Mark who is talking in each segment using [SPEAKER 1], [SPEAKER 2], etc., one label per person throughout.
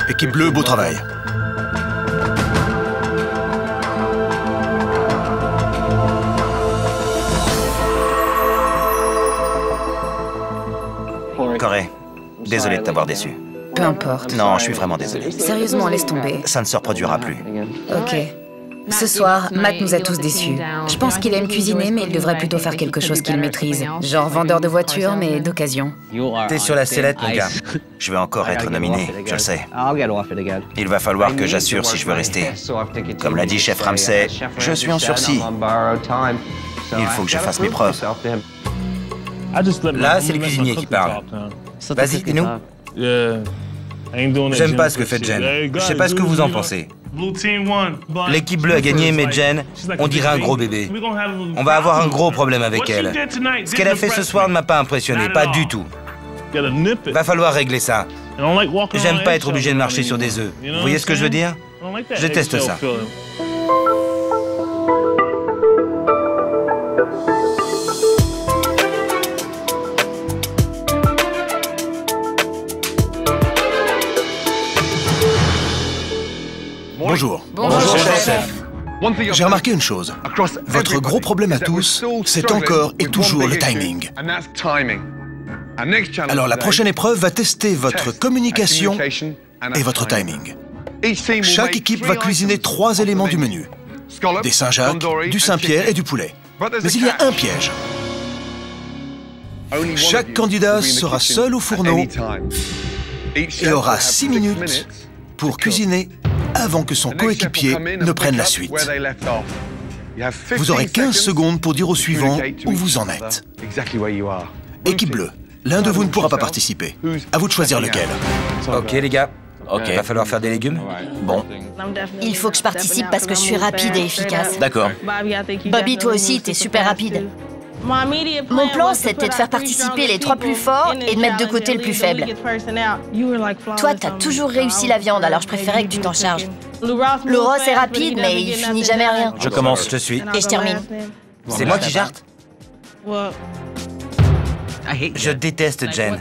[SPEAKER 1] Équipe bleue, beau travail.
[SPEAKER 2] Corée, désolé de t'avoir déçu.
[SPEAKER 3] Peu importe.
[SPEAKER 2] Non, je suis vraiment désolé.
[SPEAKER 3] Sérieusement, laisse tomber.
[SPEAKER 2] Ça ne se reproduira plus.
[SPEAKER 3] Ok. Ce soir, Matt nous a tous déçus. Je pense qu'il aime cuisiner, mais il devrait plutôt faire quelque chose qu'il maîtrise. Genre vendeur de voitures, mais d'occasion.
[SPEAKER 2] T'es sur la sellette, mon gars. Je vais encore être nominé, je le sais. Il va falloir que j'assure si je veux rester. Comme l'a dit chef Ramsay, je suis en sursis. Il faut que je fasse mes preuves. Là, c'est le cuisinier qui parle. Vas-y, dis-nous. J'aime pas ce que fait Jen. Je sais pas ce que vous en pensez. L'équipe bleue a gagné, mais Jen, on dirait un gros bébé. On va avoir un gros problème avec elle. Ce qu'elle a fait ce soir ne m'a pas impressionné, pas du tout. Va falloir régler ça. J'aime pas être obligé de marcher sur des œufs. Vous voyez ce que je veux dire? Je déteste ça.
[SPEAKER 1] Bonjour.
[SPEAKER 3] Bonjour, chef.
[SPEAKER 1] J'ai remarqué une chose. Votre gros problème à tous, c'est encore et toujours le timing. Alors la prochaine épreuve va tester votre communication et votre timing. Chaque équipe va cuisiner 3 éléments du menu. Des Saint-Jacques, du Saint-Pierre et du poulet. Mais il y a un piège. Chaque candidat sera seul au fourneau et aura 6 minutes pour cuisiner avant que son coéquipier ne prenne la suite. Vous aurez 15 secondes pour dire au suivant où vous en êtes. Équipe bleue, l'un de vous ne pourra pas participer. À vous de choisir lequel.
[SPEAKER 2] Ok, les gars. Ok. Va falloir faire des légumes. Bon.
[SPEAKER 4] Il faut que je participe parce que je suis rapide et efficace.
[SPEAKER 2] D'accord.
[SPEAKER 4] Bobby, toi aussi, t'es super rapide. Mon plan, c'était de faire participer les 3 plus forts et de mettre de côté le plus faible. Toi, t'as toujours réussi la viande, alors je préférais que tu t'en charges. Le Ross est rapide, mais il finit jamais rien.
[SPEAKER 2] Je commence, je te suis.
[SPEAKER 4] Et je termine.
[SPEAKER 2] C'est moi qui jarte? Je déteste Jen.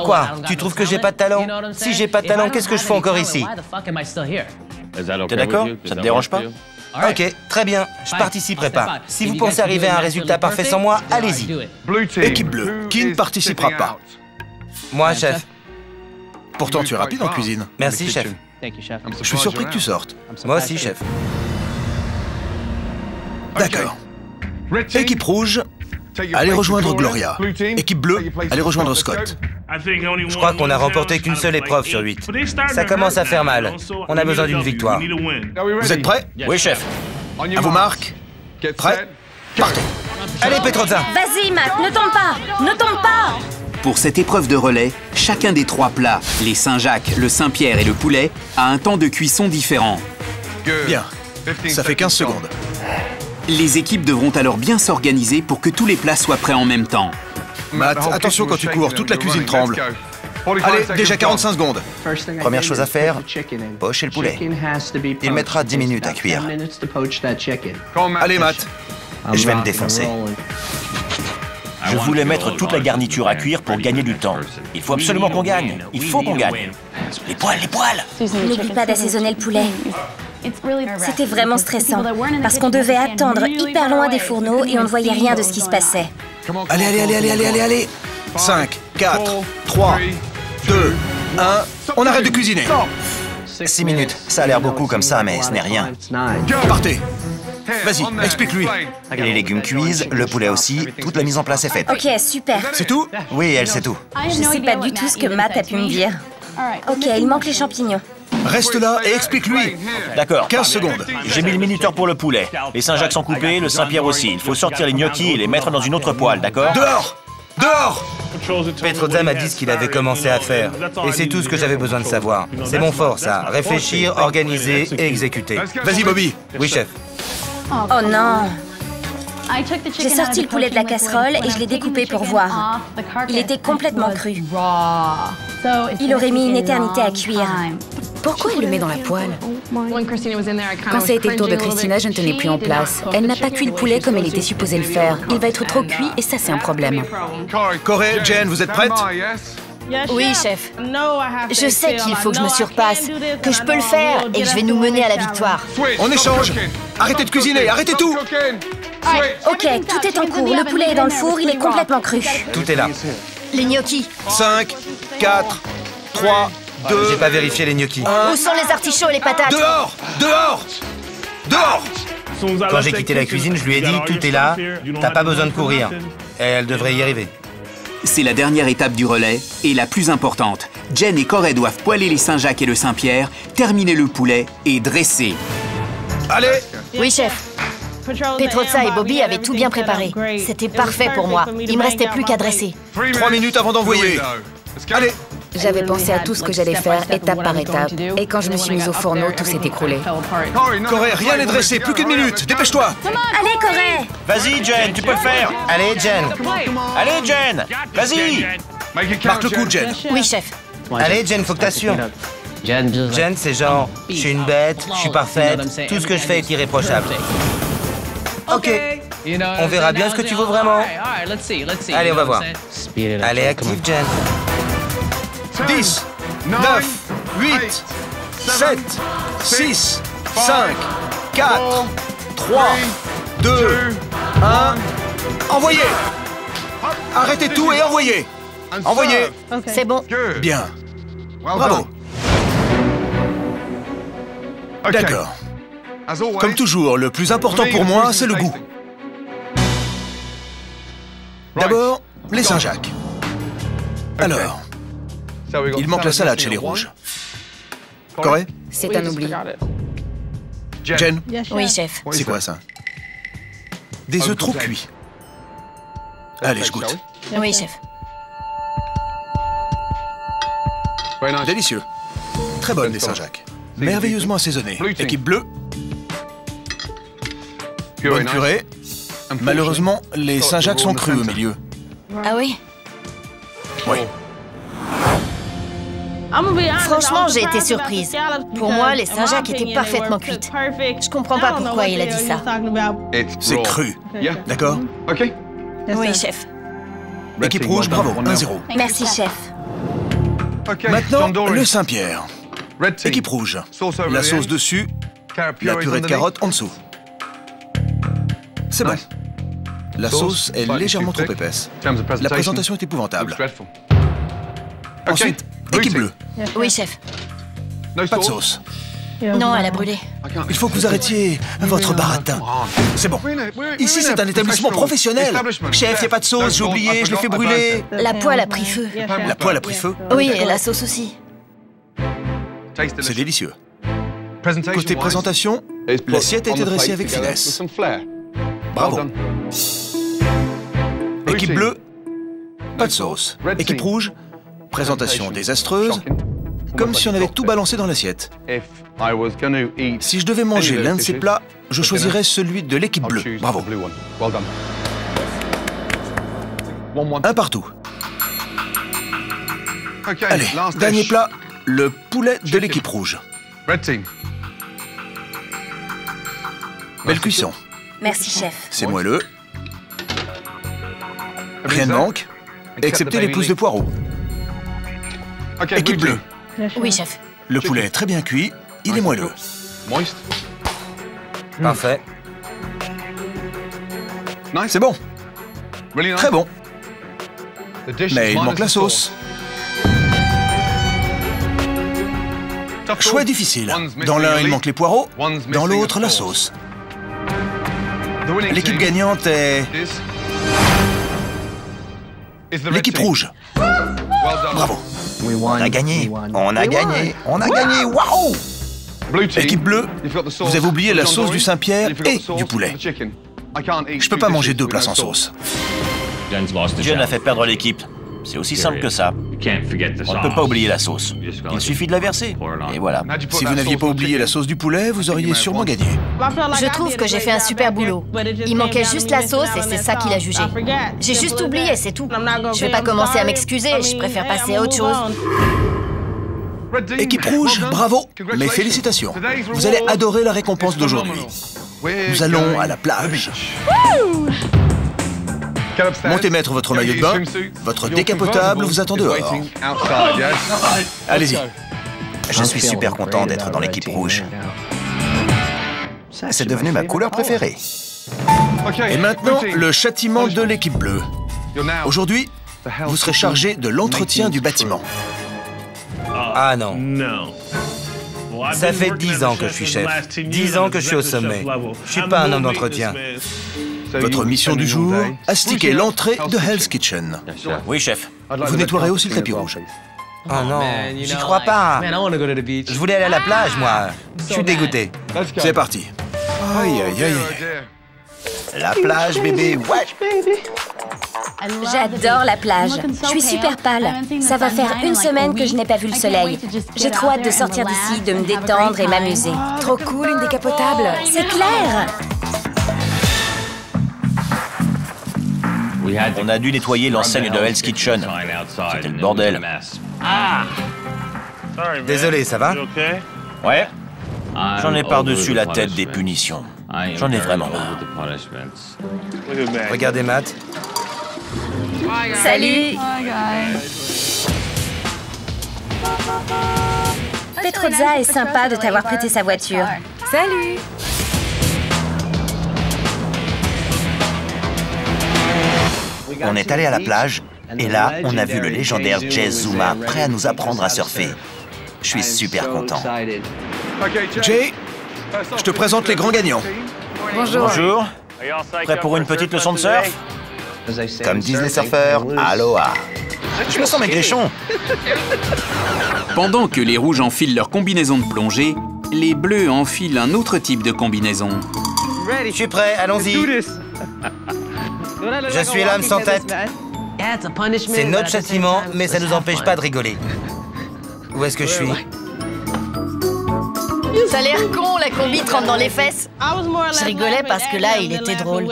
[SPEAKER 2] Quoi? Tu trouves que j'ai pas de talent? Si j'ai pas de talent, qu'est-ce que je fais encore ici? T'es d'accord? Ça te dérange pas? Ok, très bien. Je participerai pas. Si vous pensez arriver à un résultat parfait sans moi, allez-y.
[SPEAKER 1] Équipe bleue, qui ne participera pas?
[SPEAKER 2] Moi, chef.
[SPEAKER 1] Pourtant, tu es rapide en cuisine.
[SPEAKER 2] Merci, chef.
[SPEAKER 1] Je suis surpris que tu sortes.
[SPEAKER 2] Moi aussi, chef.
[SPEAKER 1] D'accord. Équipe rouge, allez rejoindre Gloria. Équipe bleue, allez rejoindre Scott.
[SPEAKER 2] Je crois qu'on a remporté qu'une seule épreuve sur 8. Ça commence à faire mal. On a besoin d'une victoire.
[SPEAKER 1] Vous êtes prêts?
[SPEAKER 2] Oui, chef.
[SPEAKER 1] À vos marques. Prêts? Partez.
[SPEAKER 2] Allez, Petrozza.
[SPEAKER 4] Vas-y, Matt, ne tombe pas! Ne tombe pas!
[SPEAKER 5] Pour cette épreuve de relais, chacun des 3 plats, les Saint-Jacques, le Saint-Pierre et le poulet, a un temps de cuisson différent.
[SPEAKER 1] Bien. Ça fait 15 secondes.
[SPEAKER 5] Les équipes devront alors bien s'organiser pour que tous les plats soient prêts en même temps.
[SPEAKER 1] Matt, attention quand tu cours, toute la cuisine tremble. Allez, déjà 45 secondes.
[SPEAKER 2] Première chose à faire, pocher le poulet. Il mettra 10 minutes à cuire.
[SPEAKER 1] Allez, Matt.
[SPEAKER 2] Je vais me défoncer.
[SPEAKER 6] Je voulais mettre toute la garniture à cuire pour gagner du temps. Il faut absolument qu'on gagne. Il faut qu'on gagne. Les poils, les poils!
[SPEAKER 4] N'oublie pas d'assaisonner le poulet. C'était vraiment stressant, parce qu'on devait attendre hyper loin des fourneaux et on ne voyait rien de ce qui se passait.
[SPEAKER 1] Allez, allez, allez, allez, allez, allez, allez. 5, 4, 3, 2, 1. On arrête de cuisiner.
[SPEAKER 2] 6 minutes. Ça a l'air beaucoup comme ça, mais ce n'est rien.
[SPEAKER 1] Partez. Vas-y, explique-lui.
[SPEAKER 2] Les légumes cuisent, le poulet aussi. Toute la mise en place est faite.
[SPEAKER 4] Ok, super.
[SPEAKER 1] C'est tout?
[SPEAKER 2] Oui, elle sait tout.
[SPEAKER 4] Je sais pas du tout ce que Matt a pu me dire. Ok, il manque les champignons.
[SPEAKER 1] Reste là et explique-lui.
[SPEAKER 6] D'accord.
[SPEAKER 1] 15 secondes.
[SPEAKER 6] J'ai mis le minuteur pour le poulet. Les Saint-Jacques sont coupés, le Saint-Pierre aussi. Il faut sortir les gnocchis et les mettre dans une autre poêle, d'accord?
[SPEAKER 1] Dehors! Dehors!
[SPEAKER 2] Petrozza m'a dit ce qu'il avait commencé à faire. Et c'est tout ce que j'avais besoin de savoir. C'est mon fort, ça. Réfléchir, organiser et exécuter.
[SPEAKER 1] Vas-y, Bobby.
[SPEAKER 2] Oui, chef.
[SPEAKER 4] Oh non! J'ai sorti le poulet de la casserole et je l'ai découpé pour voir. Il était complètement cru. Il aurait mis une éternité à cuire.
[SPEAKER 3] Pourquoi il le met dans la poêle? Quand ça a été le tour de Christina, je ne tenais plus en place. Elle n'a pas cuit le poulet comme elle était supposée le faire. Il va être trop cuit et ça, c'est un problème.
[SPEAKER 1] Corée, Jen, vous êtes prêtes?
[SPEAKER 4] Oui, chef. Je sais qu'il faut que je me surpasse, que je peux le faire et que je vais nous mener à la victoire.
[SPEAKER 1] On échange. Arrêtez de cuisiner, arrêtez tout.
[SPEAKER 7] Ok, tout est en cours. Le poulet est dans le four, il est complètement cru.
[SPEAKER 2] Tout est là.
[SPEAKER 4] Les gnocchis.
[SPEAKER 1] 5, 4, 3, 2...
[SPEAKER 2] J'ai pas vérifié les gnocchis.
[SPEAKER 4] Où sont les artichauts et les patates?
[SPEAKER 1] Dehors! Dehors! Dehors!
[SPEAKER 2] Quand j'ai quitté la cuisine, je lui ai dit « Tout est là, t'as pas besoin de courir. » Et elle devrait y arriver.
[SPEAKER 5] C'est la dernière étape du relais et la plus importante. Jen et Corey doivent poêler les Saint-Jacques et le Saint-Pierre, terminer le poulet et dresser.
[SPEAKER 1] Allez!
[SPEAKER 4] Oui, chef. Petroza et Bobby avaient tout bien préparé. C'était parfait pour moi. Il me restait plus qu'à dresser.
[SPEAKER 1] 3 minutes avant d'envoyer. Allez!
[SPEAKER 3] J'avais pensé à tout ce que j'allais faire étape par étape. Et quand je me suis mise au fourneau, tout s'est écroulé.
[SPEAKER 1] Corey, rien n'est dressé, plus qu'une minute. Dépêche-toi!
[SPEAKER 7] Allez, Corey!
[SPEAKER 6] Vas-y, Jen, tu peux le faire.
[SPEAKER 2] Allez, Jen.
[SPEAKER 6] Allez, Jen, vas-y.
[SPEAKER 1] Marque le coup, Jen.
[SPEAKER 4] Oui, chef.
[SPEAKER 2] Allez, Jen, faut que t'assures. Jen, c'est genre, je suis une bête, je suis parfaite, tout ce que je fais est irréprochable. Ok. On verra bien ce que tu vaux vraiment. Allez, on va voir. Allez, active, Jen.
[SPEAKER 1] 10, 9, 8, 7, 6, 5, 4, 3, 2, 1... Envoyez! Arrêtez tout et envoyez! Envoyez!
[SPEAKER 4] C'est bon.
[SPEAKER 1] Bien. Bravo. D'accord. Comme toujours, le plus important pour moi, c'est le goût. D'abord, les Saint-Jacques. Alors, il manque la salade chez les rouges. Corey?
[SPEAKER 3] C'est un oubli.
[SPEAKER 1] Jen?
[SPEAKER 4] Oui, chef.
[SPEAKER 1] C'est quoi ça? Des œufs trop cuits. Allez, je goûte.
[SPEAKER 4] Oui, chef.
[SPEAKER 1] Délicieux. Très bonne, les Saint-Jacques. Merveilleusement assaisonnés. Équipe bleue. Bonne purée. Malheureusement, les Saint-Jacques sont crus au milieu.
[SPEAKER 4] Ah oui?
[SPEAKER 1] Oui.
[SPEAKER 4] Franchement, j'ai été surprise. Pour moi, les Saint-Jacques étaient parfaitement cuites. Je comprends pas pourquoi il a dit ça.
[SPEAKER 1] C'est cru. D'accord?
[SPEAKER 4] Oui, chef.
[SPEAKER 1] Équipe rouge, bravo. 1-0.
[SPEAKER 7] Merci, chef.
[SPEAKER 1] Maintenant, le Saint-Pierre. Équipe rouge. La sauce dessus, la purée de carottes en dessous. C'est bon. La sauce est légèrement trop épaisse. La présentation est épouvantable. Ensuite, équipe bleue.
[SPEAKER 4] Oui, chef.
[SPEAKER 1] Pas de sauce.
[SPEAKER 4] Non, elle a brûlé.
[SPEAKER 1] Il faut que vous arrêtiez votre baratin. C'est bon. Ici, c'est un établissement professionnel. Chef, y a pas de sauce, j'ai oublié, je l'ai fait brûler.
[SPEAKER 4] La poêle a pris feu.
[SPEAKER 1] La poêle a pris feu.
[SPEAKER 4] Oui, et la sauce aussi.
[SPEAKER 1] C'est délicieux. Côté présentation, l'assiette a été dressée avec finesse. Bravo. Équipe bleue, pas de sauce. Équipe rouge, présentation désastreuse, comme si on avait tout balancé dans l'assiette. Si je devais manger l'un de ces plats, je choisirais celui de l'équipe bleue. Bravo. Un partout. Allez, dernier plat, le poulet de l'équipe rouge. Belle cuisson.
[SPEAKER 7] Merci, chef.
[SPEAKER 1] C'est moelleux. Rien ne manque, excepté les pousses de poireaux. Équipe bleue.
[SPEAKER 4] Oui, chef.
[SPEAKER 1] Le poulet est très bien cuit, il est moelleux.
[SPEAKER 2] Parfait.
[SPEAKER 1] C'est bon. Très bon. Mais il manque la sauce. Choix difficile. Dans l'un, il manque les poireaux, dans l'autre, la sauce. L'équipe gagnante est... l'équipe rouge. Bravo.
[SPEAKER 2] On a gagné. On a gagné. On a gagné. Waouh!
[SPEAKER 1] Équipe bleue, vous avez oublié la sauce du Saint-Pierre et du poulet. Je peux pas manger 2 plats sans sauce.
[SPEAKER 6] Jen a fait perdre l'équipe. C'est aussi simple que ça. On ne peut pas oublier la sauce. Il suffit de la verser. Et voilà.
[SPEAKER 1] Si vous n'aviez pas oublié la sauce du poulet, vous auriez sûrement gagné.
[SPEAKER 4] Je trouve que j'ai fait un super boulot. Il manquait juste la sauce et c'est ça qu'il a jugé. J'ai juste oublié, c'est tout. Je vais pas commencer à m'excuser, je préfère passer à autre chose.
[SPEAKER 1] Équipe rouge, bravo, mes félicitations. Vous allez adorer la récompense d'aujourd'hui. Nous allons à la plage. Montez mettre votre maillot de bain. Votre décapotable vous attend dehors. Allez-y.
[SPEAKER 6] Je suis super content d'être dans l'équipe rouge. C'est devenu ma couleur préférée.
[SPEAKER 1] Et maintenant, le châtiment de l'équipe bleue. Aujourd'hui, vous serez chargé de l'entretien du bâtiment.
[SPEAKER 2] Ah non. Ça fait 10 ans que je suis chef. 10 ans que je suis au sommet. Je suis pas un homme d'entretien.
[SPEAKER 1] Votre mission du jour, astiquer l'entrée de Hell's Kitchen.
[SPEAKER 6] Oui, chef.
[SPEAKER 1] Vous nettoierez aussi le tapis rouge.
[SPEAKER 2] Oh non, j'y crois pas. Je voulais aller à la plage, moi. Je suis dégoûté.
[SPEAKER 1] C'est parti. Aïe, aïe, aïe.
[SPEAKER 6] La plage, bébé. Ouais.
[SPEAKER 7] J'adore la plage. Je suis super pâle. Ça va faire une semaine que je n'ai pas vu le soleil. J'ai trop hâte de sortir d'ici, de me détendre et m'amuser.
[SPEAKER 3] Trop cool, une décapotable.
[SPEAKER 7] C'est clair!
[SPEAKER 6] On a dû nettoyer l'enseigne de Hell's Kitchen. C'était le bordel.
[SPEAKER 2] Désolé, ça va?
[SPEAKER 6] Ouais. J'en ai par-dessus la tête des punitions. J'en ai vraiment marre.
[SPEAKER 2] Regardez Matt.
[SPEAKER 7] Salut! Petroza est sympa de t'avoir prêté sa voiture.
[SPEAKER 3] Salut!
[SPEAKER 6] On est allé à la plage, et là, on a vu le légendaire Jay Zuma prêt à nous apprendre à surfer. Je suis super content.
[SPEAKER 1] Jay, je te présente les grands gagnants.
[SPEAKER 3] Bonjour.
[SPEAKER 6] Bonjour. Prêt pour une petite leçon de surf? Comme disent les surfeurs, aloha. Je me sens maigrichon.
[SPEAKER 5] Pendant que les rouges enfilent leur combinaison de plongée, les bleus enfilent un autre type de combinaison.
[SPEAKER 2] Je suis prêt, allons-y. Je suis l'homme sans tête. C'est notre châtiment, mais ça nous empêche pas de rigoler. Où est-ce que je suis?
[SPEAKER 4] Ça a l'air con, la combi te rentre dans les fesses. Je rigolais parce que là, il était drôle.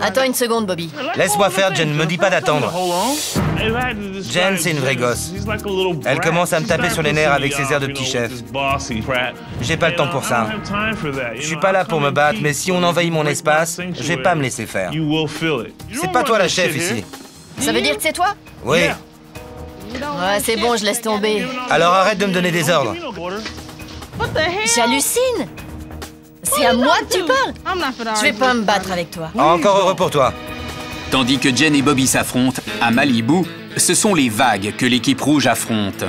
[SPEAKER 4] Attends une seconde, Bobby.
[SPEAKER 2] Laisse-moi faire, Jen, me dis pas d'attendre. Jen, c'est une vraie gosse. Elle commence à me taper sur les nerfs avec ses airs de petit chef. J'ai pas le temps pour ça. Je suis pas là pour me battre, mais si on envahit mon espace, je vais pas me laisser faire. C'est pas toi la chef ici.
[SPEAKER 4] Ça veut dire que c'est toi?
[SPEAKER 2] Oui.
[SPEAKER 4] Ouais, c'est bon, je laisse tomber.
[SPEAKER 2] Alors arrête de me donner des ordres.
[SPEAKER 4] J'hallucine. C'est à moi que tu parles. Je vais pas me battre avec toi.
[SPEAKER 2] Encore heureux pour toi.
[SPEAKER 5] Tandis que Jen et Bobby s'affrontent, à Malibu, ce sont les vagues que l'équipe rouge affronte.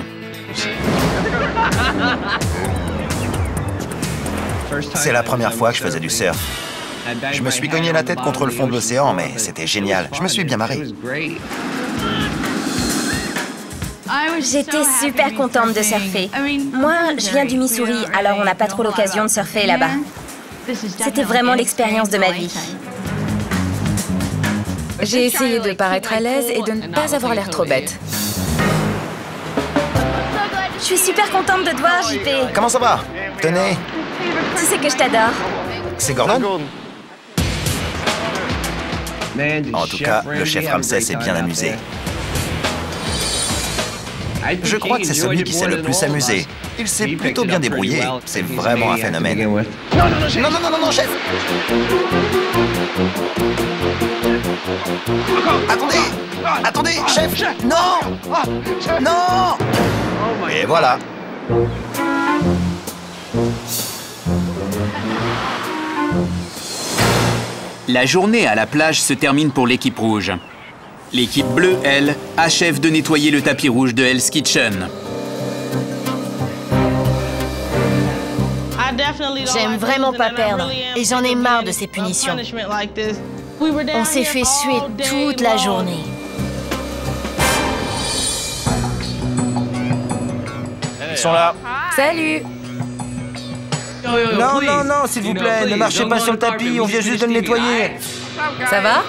[SPEAKER 6] C'est la première fois que je faisais du surf. Je me suis cogné la tête contre le fond de l'océan, mais c'était génial. Je me suis bien marré.
[SPEAKER 7] J'étais super contente de surfer. Moi, je viens du Missouri, alors on n'a pas trop l'occasion de surfer là-bas. C'était vraiment l'expérience de ma vie.
[SPEAKER 3] J'ai essayé de paraître à l'aise et de ne pas avoir l'air trop bête.
[SPEAKER 7] Je suis super contente de te voir, JP.
[SPEAKER 6] Comment ça va? Tenez.
[SPEAKER 7] Tu sais que je t'adore.
[SPEAKER 6] C'est Gordon? En tout cas, le chef Ramsès s'est bien amusé. Je crois que c'est celui qui s'est le plus amusé. Il s'est plutôt bien débrouillé. C'est vraiment un phénomène. Non, chef! Attendez, chef! Non! Et voilà!
[SPEAKER 5] La journée à la plage se termine pour l'équipe rouge. L'équipe bleue, elle, achève de nettoyer le tapis rouge de Hell's Kitchen.
[SPEAKER 4] J'aime vraiment pas perdre, et j'en ai marre de ces punitions. On s'est fait suer toute la journée.
[SPEAKER 6] Ils sont là.
[SPEAKER 3] Salut!
[SPEAKER 2] Non, s'il vous plaît, ne marchez pas sur le tapis, on vient juste de le nettoyer.
[SPEAKER 3] Ça va?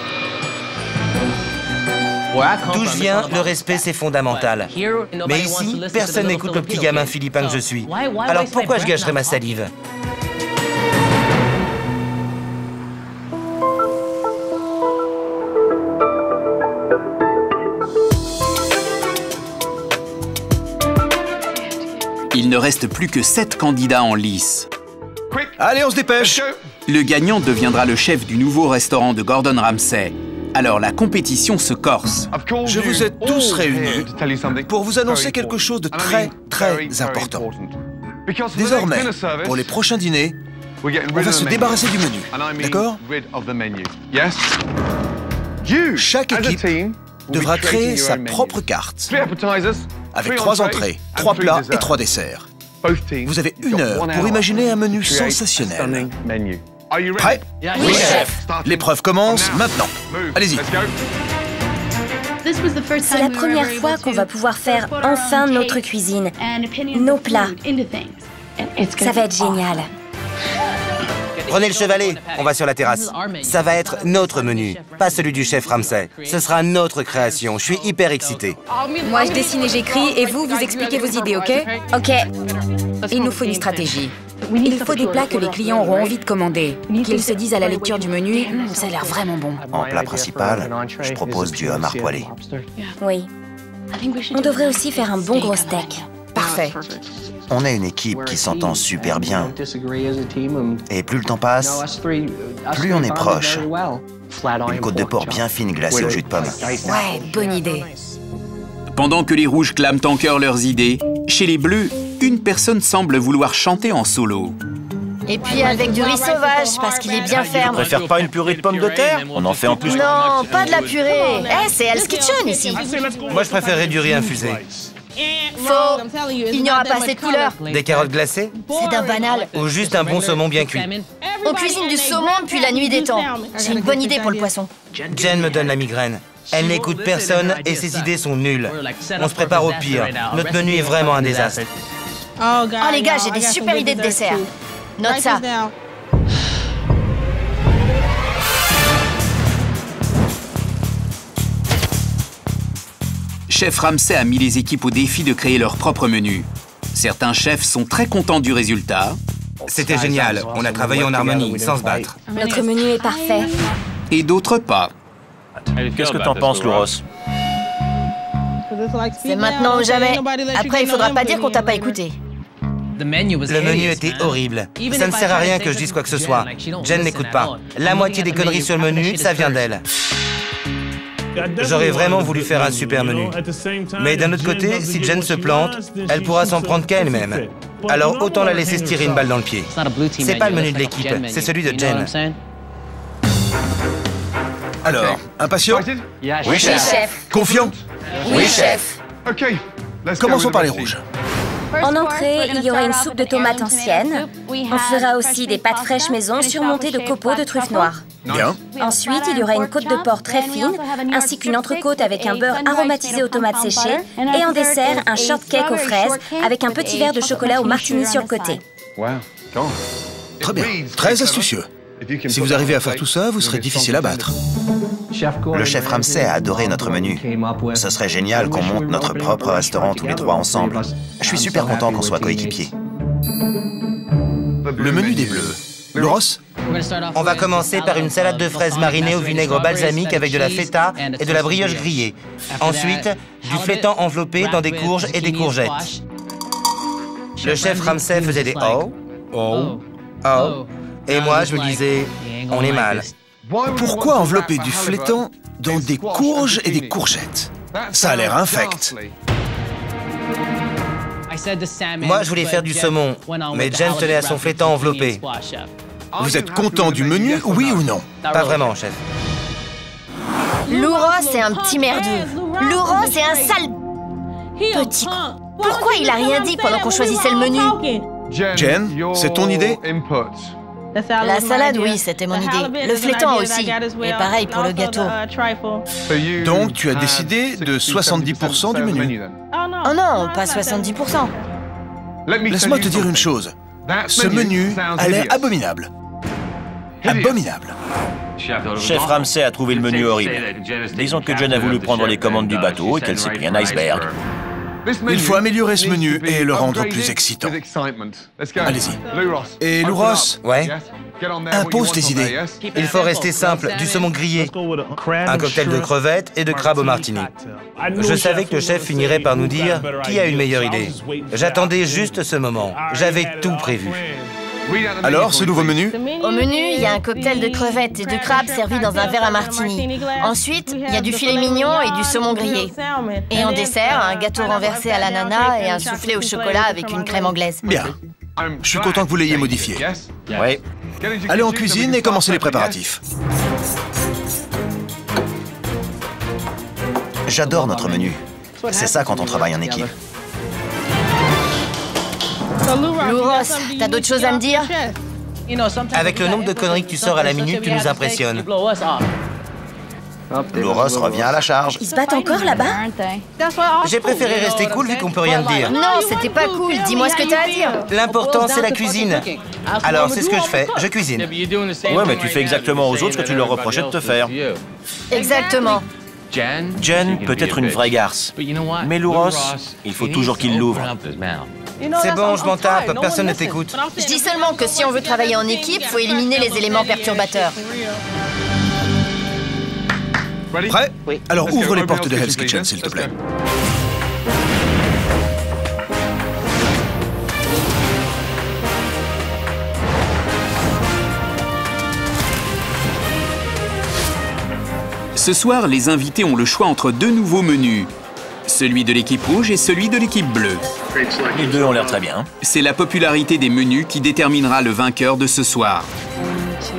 [SPEAKER 2] D'où je viens, le respect c'est fondamental. Mais ici, personne n'écoute le petit gamin philippin que je suis. Alors pourquoi je gâcherais ma salive?
[SPEAKER 5] Il ne reste plus que 7 candidats en lice.
[SPEAKER 1] Allez, on se dépêche.
[SPEAKER 5] Le gagnant deviendra le chef du nouveau restaurant de Gordon Ramsay. Alors la compétition se corse.
[SPEAKER 1] Je vous ai tous réunis pour vous annoncer quelque chose de très, très important. Désormais, pour les prochains dîners, on va se débarrasser du menu, d'accord? Chaque équipe devra créer sa propre carte, avec 3 entrées, 3 plats et 3 desserts. Vous avez 1 heure pour imaginer un menu sensationnel. Prêt?
[SPEAKER 4] Oui, chef.
[SPEAKER 1] L'épreuve commence maintenant. Allez-y.
[SPEAKER 7] C'est la première fois qu'on va pouvoir faire enfin notre cuisine, nos plats. Ça va être génial.
[SPEAKER 2] Prenez le chevalet, on va sur la terrasse. Ça va être notre menu, pas celui du chef Ramsay. Ce sera notre création, je suis hyper excité.
[SPEAKER 3] Moi, je dessine et j'écris, et vous expliquez vos idées, ok?
[SPEAKER 7] Ok.
[SPEAKER 3] Il nous faut une stratégie. Il faut des plats que les clients auront envie de commander. Qu'ils se disent à la lecture du menu, ça a l'air vraiment bon.
[SPEAKER 6] En plat principal, je propose du homard poêlé.
[SPEAKER 7] Oui. On devrait aussi faire un bon gros steak.
[SPEAKER 3] Parfait.
[SPEAKER 6] On est une équipe qui s'entend super bien. Et plus le temps passe, plus on est proche. Une côte de porc bien fine glacée au jus de pomme.
[SPEAKER 3] Ouais, bonne idée.
[SPEAKER 5] Pendant que les rouges clament en chœur leurs idées, chez les bleus, une personne semble vouloir chanter en solo.
[SPEAKER 4] Et puis avec du riz sauvage, parce qu'il est bien ferme.
[SPEAKER 6] On préfère pas une purée de pommes de terre? On en fait en plus.
[SPEAKER 4] Non, pas de la purée. Eh, c'est Hell's Kitchen ici.
[SPEAKER 2] Moi, je préférerais du riz infusé.
[SPEAKER 4] Faux. Il n'y aura pas assez de couleurs.
[SPEAKER 2] Des carottes glacées?
[SPEAKER 4] C'est d'un banal.
[SPEAKER 2] Ou juste un bon saumon bien cuit?
[SPEAKER 4] On cuisine du saumon depuis la nuit des temps. J'ai une bonne idée pour le poisson.
[SPEAKER 2] Jen me donne la migraine. Elle n'écoute personne et ses idées sont nulles. On se prépare au pire. Notre menu est vraiment un désastre.
[SPEAKER 4] Oh les gars, j'ai des super idées de dessert. Note ça.
[SPEAKER 5] Chef Ramsay a mis les équipes au défi de créer leur propre menu. Certains chefs sont très contents du résultat.
[SPEAKER 2] C'était génial. On a travaillé en harmonie, sans se battre.
[SPEAKER 7] Notre menu est parfait.
[SPEAKER 5] Et d'autres pas.
[SPEAKER 6] Qu'est-ce que t'en penses, Louros?
[SPEAKER 4] C'est maintenant ou jamais. Après, il faudra pas dire qu'on t'a pas écouté.
[SPEAKER 2] Le menu était horrible. Ça ne sert à rien que je dise quoi que ce soit. Jen n'écoute pas. La moitié des conneries sur le menu, ça vient d'elle. J'aurais vraiment voulu faire un super menu. Mais d'un autre côté, si Jen se plante, elle pourra s'en prendre qu'à elle-même. Alors autant la laisser se tirer une balle dans le pied. C'est pas le menu de l'équipe, c'est celui de Jen.
[SPEAKER 1] Alors, impatient?
[SPEAKER 6] Oui, chef.
[SPEAKER 1] Confiant?
[SPEAKER 6] Oui, chef.
[SPEAKER 1] Commençons par les rouges.
[SPEAKER 7] En entrée, il y aura une soupe de tomates ancienne. On fera aussi des pâtes fraîches maison surmontées de copeaux de truffes noires.
[SPEAKER 1] Bien.
[SPEAKER 7] Ensuite, il y aura une côte de porc très fine, ainsi qu'une entrecôte avec un beurre aromatisé aux tomates séchées, et en dessert, un shortcake aux fraises avec un petit verre de chocolat au martini sur le côté.
[SPEAKER 1] Très bien. Très astucieux. Si vous arrivez à faire tout ça, vous serez difficile à battre.
[SPEAKER 6] Le chef Ramsay a adoré notre menu. Ce serait génial qu'on monte notre propre restaurant tous les 3 ensemble. Je suis super content qu'on soit coéquipiers.
[SPEAKER 1] Le menu des bleus. Louros?
[SPEAKER 2] On va commencer par une salade de fraises marinée au vinaigre balsamique avec de la feta et de la brioche grillée. Ensuite, du flétan enveloppé dans des courges et des courgettes. Le chef Ramsay faisait des oh, oh, oh. Et moi, je me disais, on est mal.
[SPEAKER 1] Pourquoi envelopper du flétan dans des courges et des courgettes? Ça a l'air infect.
[SPEAKER 2] Moi, je voulais faire du saumon, mais Jen tenait à son flétan enveloppé.
[SPEAKER 1] Vous êtes content du menu, oui ou non?
[SPEAKER 2] Pas vraiment, chef.
[SPEAKER 4] Louros, c'est un petit merdeux. Louros, c'est un sale petit con. Pourquoi il a rien dit pendant qu'on choisissait le menu?
[SPEAKER 1] Jen, c'est ton idée?
[SPEAKER 4] La salade, oui, c'était mon idée. Le flétan aussi. Et pareil pour le gâteau.
[SPEAKER 1] Donc, tu as décidé de 70% du menu.
[SPEAKER 4] Oh non, pas 70%.
[SPEAKER 1] Laisse-moi te dire une chose. Ce menu a l'air abominable. Abominable.
[SPEAKER 6] Chef Ramsay a trouvé le menu horrible. Disons que Jen a voulu prendre les commandes du bateau et qu'elle s'est pris un iceberg.
[SPEAKER 1] Il faut améliorer ce menu et le rendre plus excitant. Allez-y. Et Louros?
[SPEAKER 2] Ouais?
[SPEAKER 1] Impose tes idées.
[SPEAKER 2] Il faut rester simple, du saumon grillé, un cocktail de crevettes et de crabes au martini. Je savais que le chef finirait par nous dire qui a une meilleure idée. J'attendais juste ce moment. J'avais tout prévu.
[SPEAKER 1] Alors, ce nouveau menu?
[SPEAKER 4] Au menu, il y a un cocktail de crevettes et de crabes servi dans un verre à martini. Ensuite, il y a du filet mignon et du saumon grillé. Et en dessert, un gâteau renversé à l'ananas et un soufflé au chocolat avec une crème anglaise.
[SPEAKER 1] Bien. Je suis content que vous l'ayez modifié.
[SPEAKER 2] Oui.
[SPEAKER 1] Allez en cuisine et commencez les préparatifs.
[SPEAKER 6] J'adore notre menu. C'est ça quand on travaille en équipe.
[SPEAKER 4] Lou Ross, t'as d'autres choses à me dire?
[SPEAKER 2] Avec le nombre de conneries que tu sors à la minute, tu nous impressionnes.
[SPEAKER 6] Lou Ross revient à la charge.
[SPEAKER 7] Ils se battent encore là-bas?
[SPEAKER 2] J'ai préféré rester cool vu qu'on peut rien te dire.
[SPEAKER 4] Non, c'était pas cool. Dis-moi ce que t'as à dire.
[SPEAKER 2] L'important, c'est la cuisine. Alors, c'est ce que je fais. Je cuisine.
[SPEAKER 8] Ouais, mais tu fais exactement aux autres ce que tu leur reprochais de te faire.
[SPEAKER 4] Exactement.
[SPEAKER 8] Jen peut être une vraie garce. Mais Lou Ross, il faut toujours qu'il l'ouvre.
[SPEAKER 2] C'est bon, je m'en tape. Personne ne t'écoute.
[SPEAKER 4] Je dis seulement que si on veut travailler en équipe, faut éliminer les éléments perturbateurs.
[SPEAKER 1] Prêt? Alors ouvre les portes de Hell's Kitchen, s'il te plaît.
[SPEAKER 5] Ce soir, les invités ont le choix entre deux nouveaux menus. Celui de l'équipe rouge et celui de l'équipe bleue.
[SPEAKER 8] Les deux ont l'air très bien.
[SPEAKER 5] C'est la popularité des menus qui déterminera le vainqueur de ce soir.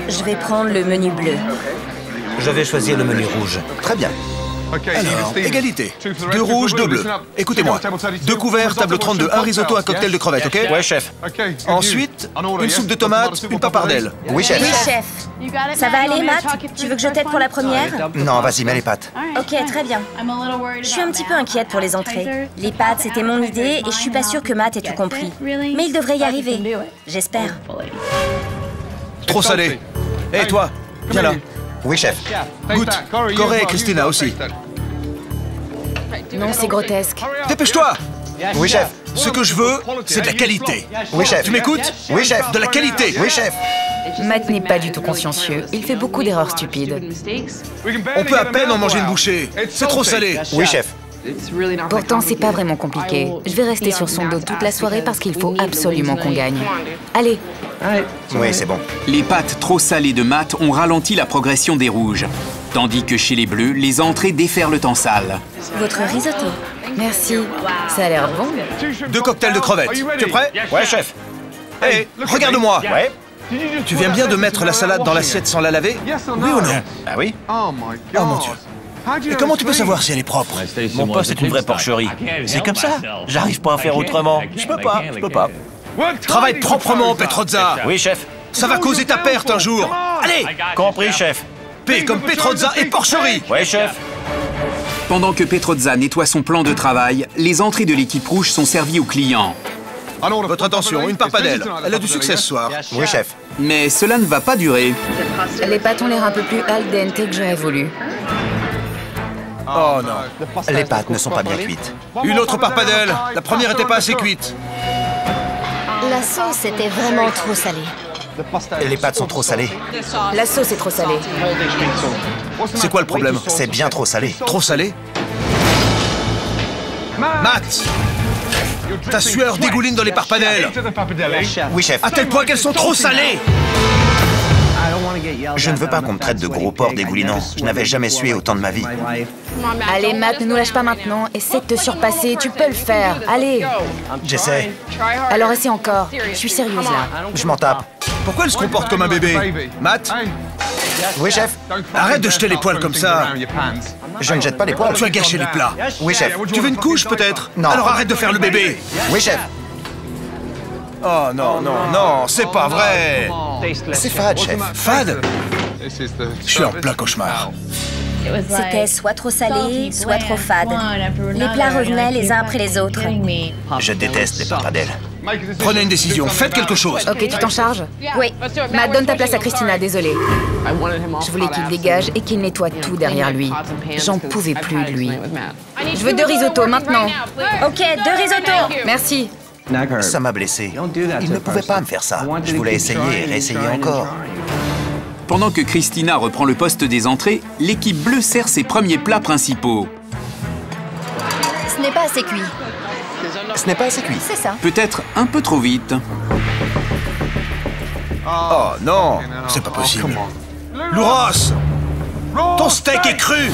[SPEAKER 7] Je vais prendre le menu bleu.
[SPEAKER 2] Je vais choisir le menu rouge.
[SPEAKER 1] Très bien. Alors, égalité. 2 rouges, 2 bleus. Écoutez-moi. 2 couverts, table 32, un risotto, un cocktail de crevettes, ok?
[SPEAKER 8] Ouais, chef.
[SPEAKER 1] Ensuite, une soupe de tomates, une papardelle.
[SPEAKER 6] Oui, chef.
[SPEAKER 7] Oui, chef. Ça va aller, Matt? Tu veux que je t'aide pour la première?
[SPEAKER 6] Non, vas-y, mets les pâtes.
[SPEAKER 7] Ok, très bien. Je suis un petit peu inquiète pour les entrées. Les pâtes, c'était mon idée et je suis pas sûre que Matt ait tout compris. Mais il devrait y arriver. J'espère.
[SPEAKER 1] Trop salé. Hé, toi, viens là.
[SPEAKER 6] Oui, chef.
[SPEAKER 1] Goûte. Corey et Christina aussi.
[SPEAKER 3] Non, c'est grotesque.
[SPEAKER 1] Dépêche-toi.
[SPEAKER 6] Oui, chef.
[SPEAKER 1] Ce que je veux, c'est de la qualité.
[SPEAKER 6] Oui, chef.
[SPEAKER 1] Tu m'écoutes?
[SPEAKER 6] Oui, chef.
[SPEAKER 1] De la qualité.
[SPEAKER 6] Oui, chef.
[SPEAKER 3] Matt n'est pas du tout consciencieux. Il fait beaucoup d'erreurs stupides.
[SPEAKER 1] On peut à peine en manger une bouchée. C'est trop salé.
[SPEAKER 6] Oui, chef.
[SPEAKER 3] Pourtant, c'est pas vraiment compliqué. Je vais rester sur son dos toute la soirée parce qu'il faut absolument qu'on gagne. Allez.
[SPEAKER 6] Oui, c'est bon.
[SPEAKER 5] Les pâtes trop salées de Matt ont ralenti la progression des rouges. Tandis que chez les bleus, les entrées déferlent en salle.
[SPEAKER 7] Votre risotto.
[SPEAKER 3] Merci. Ça a l'air bon.
[SPEAKER 1] 2 cocktails de crevettes. Tu es prêt?
[SPEAKER 8] Ouais, chef.
[SPEAKER 1] Hé, regarde-moi.
[SPEAKER 8] Ouais.
[SPEAKER 1] Tu viens bien de mettre la salade dans l'assiette sans la laver? Oui ou non?
[SPEAKER 8] Ah oui?
[SPEAKER 1] Oh mon Dieu. Et comment tu peux savoir si elle est propre?
[SPEAKER 8] Mon poste est une vraie porcherie. C'est comme ça. J'arrive pas à faire autrement. Je peux pas.
[SPEAKER 1] Travaille proprement, Petrozza.
[SPEAKER 8] Oui, chef.
[SPEAKER 1] Ça va causer ta perte un jour. Allez!
[SPEAKER 8] Compris, chef.
[SPEAKER 1] P comme Petrozza et porcherie.
[SPEAKER 8] Ouais, chef.
[SPEAKER 5] Pendant que Petrozza nettoie son plan de travail, les entrées de l'équipe rouge sont servies aux clients.
[SPEAKER 1] Votre attention, une parpadelle. Elle a du succès ce soir.
[SPEAKER 6] Oui, chef.
[SPEAKER 5] Mais cela ne va pas durer.
[SPEAKER 3] Les pâtes ont l'air un peu plus al dente que j'aurais voulu.
[SPEAKER 1] Oh non.
[SPEAKER 6] Les pâtes ne sont pas bien cuites.
[SPEAKER 1] Une autre parpadelle. La première était pas assez cuite.
[SPEAKER 4] La sauce était vraiment trop salée.
[SPEAKER 6] Les pâtes sont trop salées.
[SPEAKER 3] La sauce est trop salée.
[SPEAKER 1] C'est quoi le problème?
[SPEAKER 6] C'est bien trop salé.
[SPEAKER 1] Trop salé? Matt! Ta sueur dégouline dans les parpadelles.
[SPEAKER 6] Oui, chef.
[SPEAKER 1] À tel point qu'elles sont trop salées.
[SPEAKER 6] Je ne veux pas qu'on me traite de gros porc dégoulinant. Je n'avais jamais sué autant de ma vie.
[SPEAKER 3] Allez, Matt, ne nous lâche pas maintenant. Essaie de te surpasser, tu peux le faire. Allez.
[SPEAKER 6] J'essaie.
[SPEAKER 3] Alors essaie encore. Je suis sérieuse là.
[SPEAKER 6] Je m'en tape.
[SPEAKER 1] Pourquoi elle se comporte comme un bébé? Matt?
[SPEAKER 6] Oui, chef.
[SPEAKER 1] Arrête de jeter les poils comme ça.
[SPEAKER 6] Je ne jette pas les poils.
[SPEAKER 1] Tu as gâché les plats.
[SPEAKER 6] Oui, chef.
[SPEAKER 1] Tu veux une couche, peut-être?
[SPEAKER 6] Non.
[SPEAKER 1] Alors arrête de faire le bébé.
[SPEAKER 6] Oui, chef.
[SPEAKER 1] Oh non, non, non, c'est pas vrai.
[SPEAKER 6] C'est fade, chef.
[SPEAKER 1] Fade? Je suis en plein cauchemar.
[SPEAKER 7] C'était soit trop salé, soit trop fade. Les plats revenaient les uns après les autres.
[SPEAKER 6] Je déteste les parpadelles.
[SPEAKER 1] Prenez une décision, faites quelque chose.
[SPEAKER 3] Ok, tu t'en charges?
[SPEAKER 7] Oui.
[SPEAKER 3] Matt, donne ta place à Christina, désolée. Je voulais qu'il dégage et qu'il nettoie tout derrière lui. J'en pouvais plus de lui. Je veux 2 risottos, maintenant.
[SPEAKER 7] Ok, 2 risottos.
[SPEAKER 3] Merci.
[SPEAKER 6] Ça m'a blessé. Il ne pouvait pas me faire ça. Je voulais essayer et réessayer encore.
[SPEAKER 5] Pendant que Christina reprend le poste des entrées, l'équipe bleue sert ses premiers plats principaux.
[SPEAKER 4] Ce n'est pas assez cuit.
[SPEAKER 6] Ce n'est pas assez cuit.
[SPEAKER 4] C'est ça.
[SPEAKER 5] Peut-être un peu trop vite.
[SPEAKER 1] Oh non, c'est pas possible. Louros, ton steak est cru.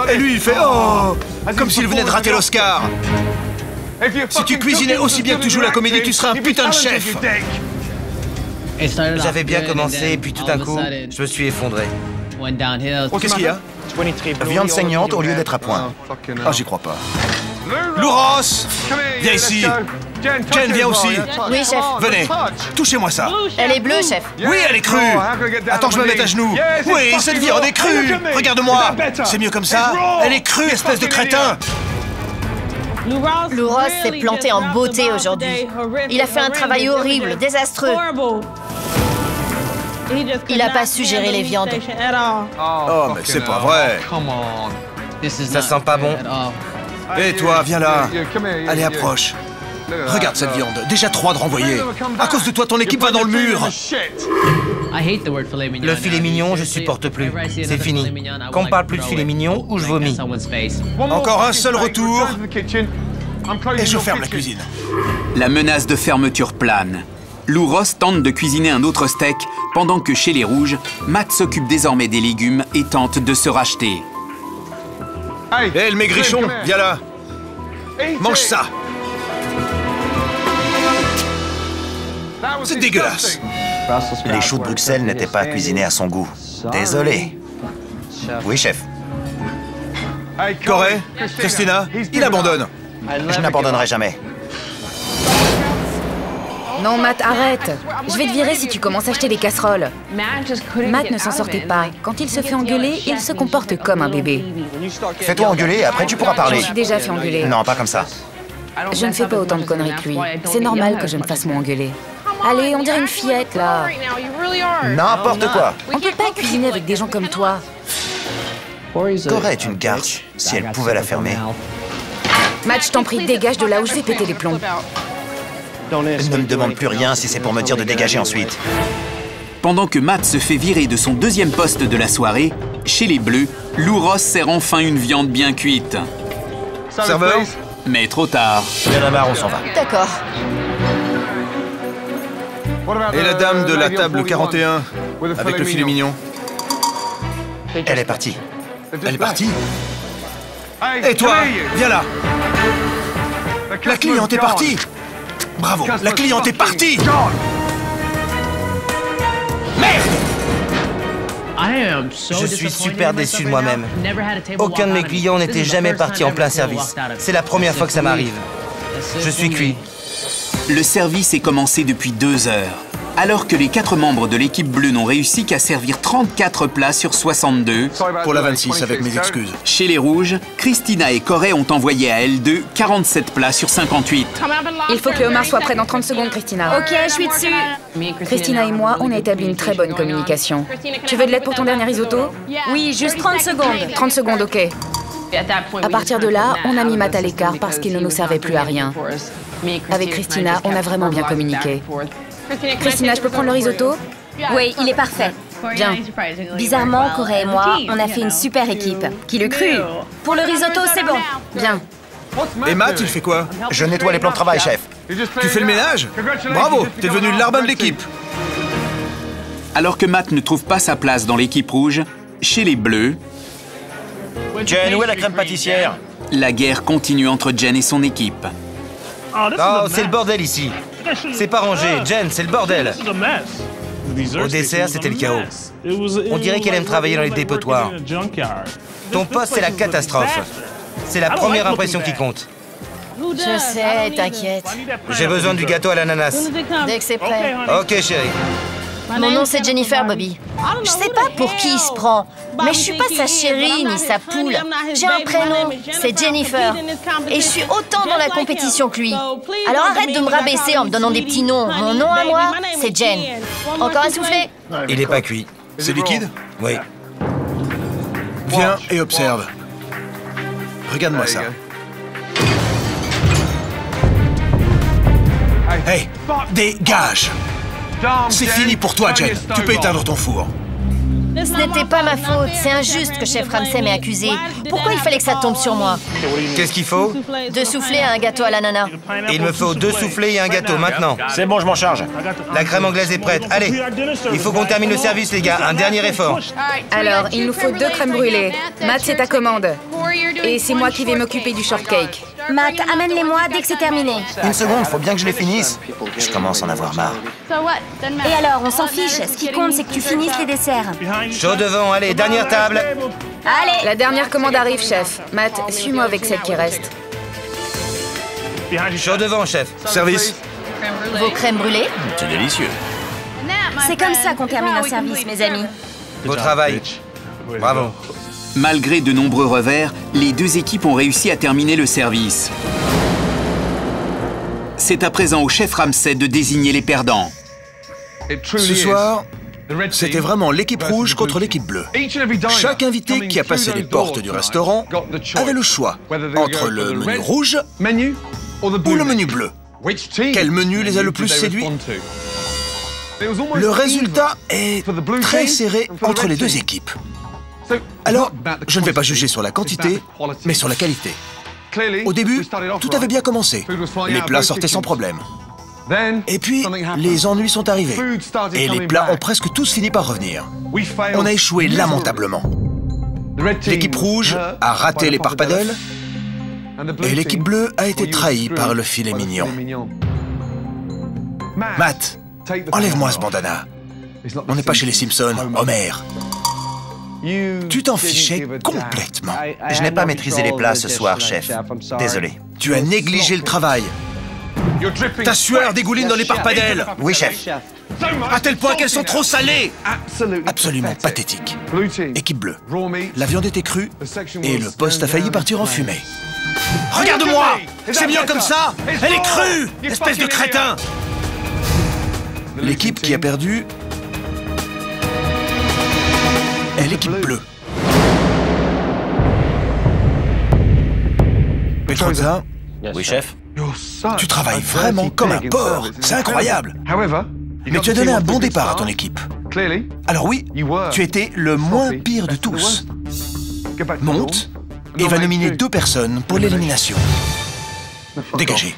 [SPEAKER 1] Et lui, il fait oh, comme s'il venait de rater l'Oscar. Si tu cuisinais aussi bien que tu joues la comédie, tu serais un putain de chef.
[SPEAKER 2] J'avais bien commencé, puis tout d'un coup, je me suis effondré.
[SPEAKER 1] Qu'est-ce qu'il y a?
[SPEAKER 6] Viande saignante au lieu d'être à point.
[SPEAKER 1] Ah, j'y crois pas. Louros, viens ici. Jen, viens aussi.
[SPEAKER 4] Oui, chef.
[SPEAKER 1] Venez, touchez-moi ça.
[SPEAKER 4] Elle est bleue, chef.
[SPEAKER 1] Oui, elle est crue. Attends, je me mets à genoux. Oui, cette viande est crue. Regarde-moi. C'est mieux comme ça. Elle est crue, espèce de crétin.
[SPEAKER 4] Louros s'est planté en beauté aujourd'hui. Il a fait un travail horrible, désastreux. Il n'a pas su gérer les viandes.
[SPEAKER 1] Oh, mais c'est pas vrai.
[SPEAKER 2] Ça sent pas bon.
[SPEAKER 1] Et toi, viens là. Allez, approche. Regarde cette viande, déjà 3 de renvoyer. À cause de toi, ton équipe va dans le mur.
[SPEAKER 2] Le filet mignon, je supporte plus. C'est fini. Qu'on me parle plus de filet mignon ou je vomis.
[SPEAKER 1] Encore un seul retour. Et je ferme la cuisine.
[SPEAKER 5] La menace de fermeture plane. Louros tente de cuisiner un autre steak, pendant que chez les Rouges, Matt s'occupe désormais des légumes et tente de se racheter.
[SPEAKER 1] Hé, le maigrichon, viens là. Mange ça. C'est dégueulasse.
[SPEAKER 6] Les choux de Bruxelles n'étaient pas cuisinés à son goût. Désolé. Oui, chef.
[SPEAKER 1] Corey, Christina, il abandonne.
[SPEAKER 6] Je n'abandonnerai jamais.
[SPEAKER 3] Non, Matt, arrête. Je vais te virer si tu commences à acheter des casseroles. Matt ne s'en sortait pas. Quand il se fait engueuler, il se comporte comme un bébé.
[SPEAKER 6] Fais-toi engueuler, après tu pourras parler.
[SPEAKER 3] Je suis déjà fait engueuler.
[SPEAKER 6] Non, pas comme ça.
[SPEAKER 3] Je ne fais pas autant de conneries que lui. C'est normal que je me fasse m'engueuler. Allez, on dirait une fillette, là.
[SPEAKER 6] N'importe quoi.
[SPEAKER 3] On peut pas cuisiner avec des gens comme toi.
[SPEAKER 6] Corey est une garce, si elle pouvait la fermer.
[SPEAKER 3] Matt, je t'en prie, dégage de là où je vais péter les plombs.
[SPEAKER 6] Ne me demande plus rien si c'est pour me dire de dégager ensuite.
[SPEAKER 5] Pendant que Matt se fait virer de son deuxième poste de la soirée, chez les Bleus, Louros sert enfin une viande bien cuite.
[SPEAKER 1] Serveur?
[SPEAKER 5] Mais trop tard.
[SPEAKER 6] Il y en a marre, on s'en va.
[SPEAKER 4] D'accord.
[SPEAKER 1] Et la dame de la table 41, avec le filet mignon?
[SPEAKER 6] Elle est partie.
[SPEAKER 1] Elle est partie? Et toi, viens là. La cliente est partie. Bravo, la cliente est partie. Merde!
[SPEAKER 2] Je suis super déçu de moi-même. Aucun de mes clients n'était jamais parti en plein service. C'est la première fois que ça m'arrive. Je suis cuit.
[SPEAKER 5] Le service est commencé depuis 2 heures. Alors que les 4 membres de l'équipe bleue n'ont réussi qu'à servir 34 plats sur 62.
[SPEAKER 1] Pour la 26, avec mes excuses.
[SPEAKER 5] Chez les Rouges, Christina et Corey ont envoyé à L2 47 plats sur 58.
[SPEAKER 3] Il faut que le homard soit prêt dans 30 secondes, Christina.
[SPEAKER 7] Ok, je suis dessus.
[SPEAKER 3] Christina et moi, on a établi une très bonne communication. Tu veux de l'aide pour ton dernier risotto?
[SPEAKER 7] Oui, juste 30 secondes.
[SPEAKER 3] 30 secondes, ok. À partir de là, on a mis Matt à l'écart parce qu'il ne nous servait plus à rien. Avec Christina, on a vraiment bien communiqué. Christina, je peux prendre le risotto?
[SPEAKER 7] Oui, il est parfait.
[SPEAKER 3] Bien.
[SPEAKER 7] Bizarrement, Corey et moi, on a fait une super équipe.
[SPEAKER 3] Qui le crut?
[SPEAKER 7] Pour le risotto, c'est bon.
[SPEAKER 3] Bien.
[SPEAKER 1] Et Matt, il fait quoi?
[SPEAKER 6] Je nettoie les plans de travail, chef.
[SPEAKER 1] Tu fais le ménage? Bravo, t'es devenu le larbin de l'équipe.
[SPEAKER 5] Alors que Matt ne trouve pas sa place dans l'équipe rouge, chez les Bleus...
[SPEAKER 8] Jen, où est la crème pâtissière?
[SPEAKER 5] La guerre continue entre Jen et son équipe.
[SPEAKER 2] Oh, c'est le bordel ici. C'est pas rangé. Jen, c'est le bordel. Au dessert, c'était le chaos. On dirait qu'elle aime travailler dans les dépotoirs. Ton poste, c'est la catastrophe. C'est la première impression qui compte.
[SPEAKER 4] Je sais, t'inquiète.
[SPEAKER 2] J'ai besoin du gâteau à l'ananas.
[SPEAKER 4] Dès que c'est prêt.
[SPEAKER 2] Ok, chérie.
[SPEAKER 4] Mon nom, c'est Jennifer, Bobby. Je sais pas pour qui il se prend, mais je suis pas sa chérie ni sa poule. J'ai un prénom, c'est Jennifer. Et je suis autant dans la compétition que lui. Alors arrête de me rabaisser en me donnant des petits noms. Mon nom à moi, c'est Jen. Encore un soufflé?
[SPEAKER 2] Il est pas cuit.
[SPEAKER 1] C'est liquide?
[SPEAKER 2] Oui.
[SPEAKER 1] Viens et observe. Regarde-moi ça. Hey, dégage! C'est fini pour toi, Jen. Tu peux éteindre ton four.
[SPEAKER 4] Ce n'était pas ma faute. C'est injuste que chef Ramsay m'ait accusé. Pourquoi il fallait que ça tombe sur moi?
[SPEAKER 2] Qu'est-ce qu'il faut?
[SPEAKER 4] 2 soufflés à un gâteau à l'ananas.
[SPEAKER 2] Il me faut 2 soufflés et un gâteau, maintenant.
[SPEAKER 8] C'est bon, je m'en charge.
[SPEAKER 2] La crème anglaise est prête. Allez, il faut qu'on termine le service, les gars. Un dernier effort.
[SPEAKER 3] Alors, il nous faut 2 crèmes brûlées. Matt, c'est ta commande. Et c'est moi qui vais m'occuper du shortcake.
[SPEAKER 7] Matt, amène-les-moi dès que c'est terminé.
[SPEAKER 6] Une seconde, faut bien que je les finisse. Je commence à en avoir marre.
[SPEAKER 7] Et alors, on s'en fiche. Ce qui compte, c'est que tu finisses les desserts.
[SPEAKER 2] Chaud devant, allez, dernière table.
[SPEAKER 7] Allez!
[SPEAKER 3] La dernière commande arrive, chef. Matt, suis-moi avec celle qui reste.
[SPEAKER 2] Chaud devant, chef.
[SPEAKER 1] Service.
[SPEAKER 4] Vos crèmes brûlées?
[SPEAKER 8] C'est délicieux.
[SPEAKER 7] C'est comme ça qu'on termine un service, mes amis.
[SPEAKER 2] Beau travail. Bravo.
[SPEAKER 5] Malgré de nombreux revers, les 2 équipes ont réussi à terminer le service. C'est à présent au chef Ramsay de désigner les perdants.
[SPEAKER 1] Ce soir, c'était vraiment l'équipe rouge contre l'équipe bleue. Chaque invité qui a passé les portes du restaurant avait le choix entre le menu rouge ou le menu bleu. Quel menu les a le plus séduits? Le résultat est très serré entre les 2 équipes. Alors, je ne vais pas juger sur la quantité, mais sur la qualité. Au début, tout avait bien commencé. Les plats sortaient sans problème. Et puis, les ennuis sont arrivés. Et les plats ont presque tous fini par revenir. On a échoué lamentablement. L'équipe rouge a raté les parpadelles et l'équipe bleue a été trahie par le filet mignon. Matt, enlève-moi ce bandana. On n'est pas chez les Simpsons, Homer. Tu t'en fichais complètement.
[SPEAKER 6] Je n'ai pas maîtrisé les plats ce soir, chef. Désolé.
[SPEAKER 1] Tu as négligé le travail. Ta sueur dégouline dans les parpadelles.
[SPEAKER 6] Oui, chef.
[SPEAKER 1] À tel point qu'elles sont trop salées. Absolument pathétique. Équipe bleue. La viande était crue et le poste a failli partir en fumée. Regarde-moi! C'est mieux comme ça! Elle est crue! Espèce de crétin! L'équipe qui a perdu est l'équipe bleue. Petrozza,
[SPEAKER 8] Oui, chef.
[SPEAKER 1] tu travailles vraiment comme un porc. C'est incroyable. Mais tu as donné un bon départ à ton équipe. Alors oui, tu étais le moins pire de tous. Monte et va nominer 2 personnes pour l'élimination. Dégagez.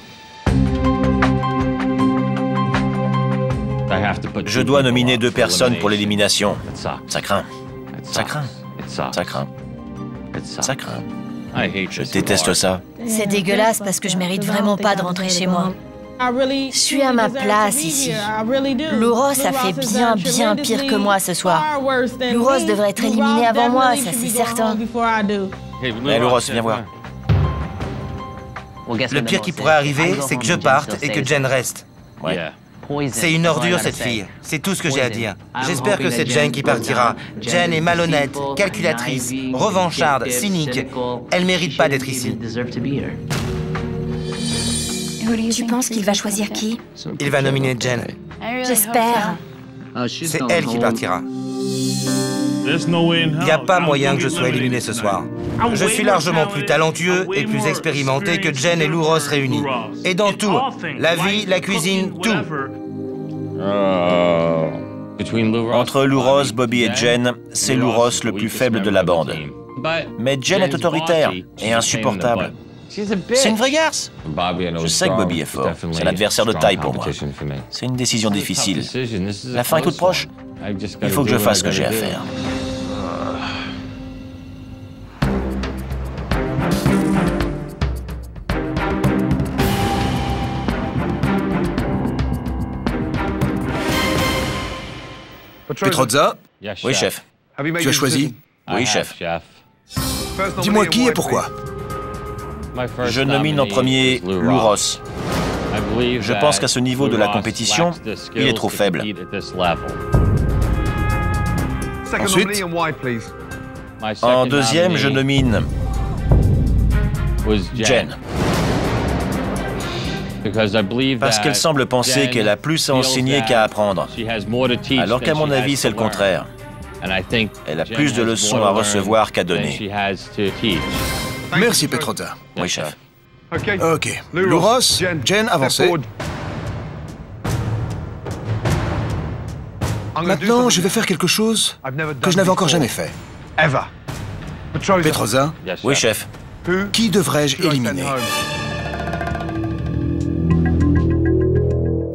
[SPEAKER 8] Je dois nominer 2 personnes pour l'élimination. Ça craint. Ça craint. Ça craint. Ça craint. Je déteste ça.
[SPEAKER 4] C'est dégueulasse parce que je mérite vraiment pas de rentrer chez moi. Je suis à ma place ici. Louros a fait bien pire que moi ce soir. Louros devrait être éliminé avant moi, ça c'est certain.
[SPEAKER 8] Hey, Louros, viens voir.
[SPEAKER 2] Le pire qui pourrait arriver, c'est que je parte et que Jen reste.
[SPEAKER 8] Ouais.
[SPEAKER 2] C'est une ordure, cette fille. C'est tout ce que j'ai à dire. J'espère que c'est Jen qui partira. Jen est malhonnête, calculatrice, revancharde, cynique. Elle mérite pas d'être ici.
[SPEAKER 7] Tu penses qu'il va choisir qui?
[SPEAKER 2] Il va nominer Jen.
[SPEAKER 7] J'espère.
[SPEAKER 2] C'est elle qui partira. Il n'y a pas moyen que je sois éliminé ce soir. Je suis largement plus talentueux et plus expérimenté que Jen et Louros réunis. Et dans tout, la vie, la cuisine, tout.
[SPEAKER 8] Entre Louros, Bobby et Jen, c'est Louros le plus faible de la bande. Mais Jen est autoritaire et insupportable. C'est une vraie garce. Je sais que Bobby est fort. C'est un adversaire de taille pour moi. C'est une décision difficile. La fin est toute proche. Il faut que je fasse ce que j'ai à faire.
[SPEAKER 1] Petrozza,
[SPEAKER 8] Oui, chef.
[SPEAKER 1] tu as choisi?
[SPEAKER 8] Oui, chef.
[SPEAKER 1] Dis-moi qui et pourquoi.
[SPEAKER 8] Je nomine en premier Louros. Je pense qu'à ce niveau de la compétition, il est trop faible.
[SPEAKER 1] Ensuite,
[SPEAKER 8] En deuxième, je nomine Jen. Parce qu'elle semble penser qu'elle a plus à enseigner qu'à apprendre. Alors qu'à mon avis, c'est le contraire. Elle a plus de leçons à recevoir qu'à donner.
[SPEAKER 1] merci Petrozza.
[SPEAKER 8] Oui, chef.
[SPEAKER 1] Ok. Louros, Jen, avancez. Maintenant, je vais faire quelque chose que je n'avais encore jamais fait. Petroza,
[SPEAKER 8] Oui, chef.
[SPEAKER 1] qui devrais-je éliminer?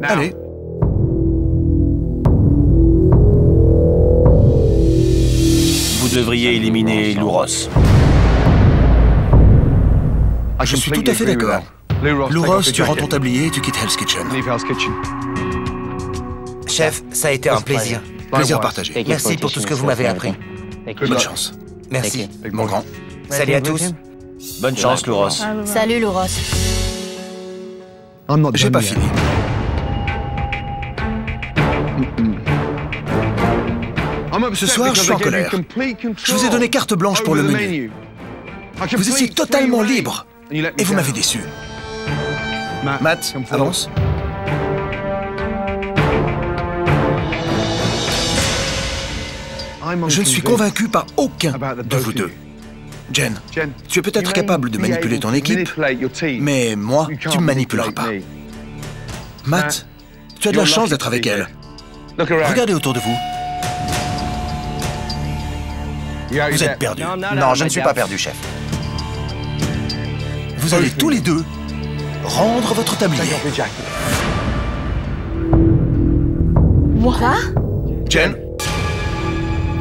[SPEAKER 1] Allez.
[SPEAKER 8] Vous devriez éliminer Louros.
[SPEAKER 1] Je suis tout à fait d'accord. Louros, tu rends ton tablier et tu quittes Hell's Kitchen.
[SPEAKER 2] Chef, ça a été un plaisir.
[SPEAKER 1] Plaisir partagé.
[SPEAKER 2] Merci pour tout ce que vous m'avez appris.
[SPEAKER 1] Bonne chance.
[SPEAKER 2] Merci.
[SPEAKER 1] Mon grand.
[SPEAKER 2] Salut à tous.
[SPEAKER 8] Bonne chance, Louros.
[SPEAKER 4] Salut, Louros.
[SPEAKER 1] J'ai pas fini. Ce soir, je suis en colère. Je vous ai donné carte blanche pour le menu. Vous étiez totalement libre. Et vous m'avez déçu. Matt, avance. Je ne suis convaincu par aucun de vous deux. Jen, tu es peut-être capable de manipuler ton équipe, mais moi, tu me manipuleras pas. Matt, tu as de la chance d'être avec elle. Regardez autour de vous. Vous êtes perdus.
[SPEAKER 6] Non, je ne suis pas perdu, chef.
[SPEAKER 1] Vous allez tous les deux rendre votre tablier.
[SPEAKER 3] Quoi?
[SPEAKER 1] Jen,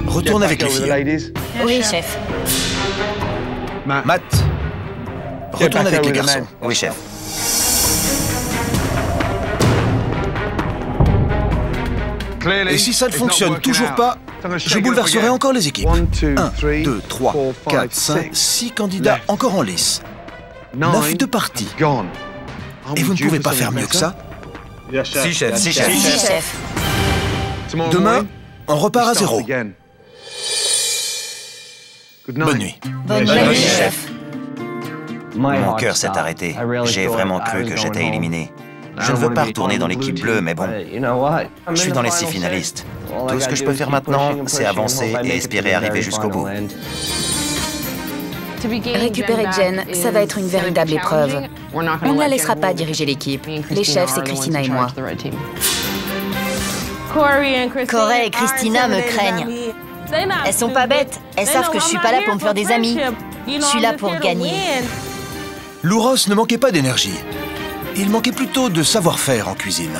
[SPEAKER 1] retourne avec les filles.
[SPEAKER 4] Oui, chef.
[SPEAKER 1] Matt, retourne avec les garçons.
[SPEAKER 6] Oui, chef.
[SPEAKER 1] Et si ça ne fonctionne toujours pas, je bouleverserai encore les équipes. 1, 2, 3, 4, 5, 6 candidats encore en lice. 9 de partis. Et vous ne pouvez pas faire mieux que ça?
[SPEAKER 2] Si, chef.
[SPEAKER 6] Si, chef.
[SPEAKER 4] Si, chef.
[SPEAKER 1] Demain, on repart à zéro. Bonne nuit.
[SPEAKER 4] Bonne nuit, chef.
[SPEAKER 6] Mon cœur s'est arrêté. J'ai vraiment cru que j'étais éliminé. Je ne veux pas retourner dans l'équipe bleue, mais bon, je suis dans les 6 finalistes. Tout ce que je peux faire maintenant, c'est avancer et espérer arriver jusqu'au bout.
[SPEAKER 3] Récupérer Jen, ça va être une véritable épreuve. On ne la laissera pas diriger l'équipe. Les chefs, c'est Christina et moi.
[SPEAKER 4] Corey et Christina me craignent. Elles sont pas bêtes. Elles savent que je suis pas là pour me faire des amis. Je suis là pour gagner.
[SPEAKER 1] Louros ne manquait pas d'énergie. Il manquait plutôt de savoir-faire en cuisine.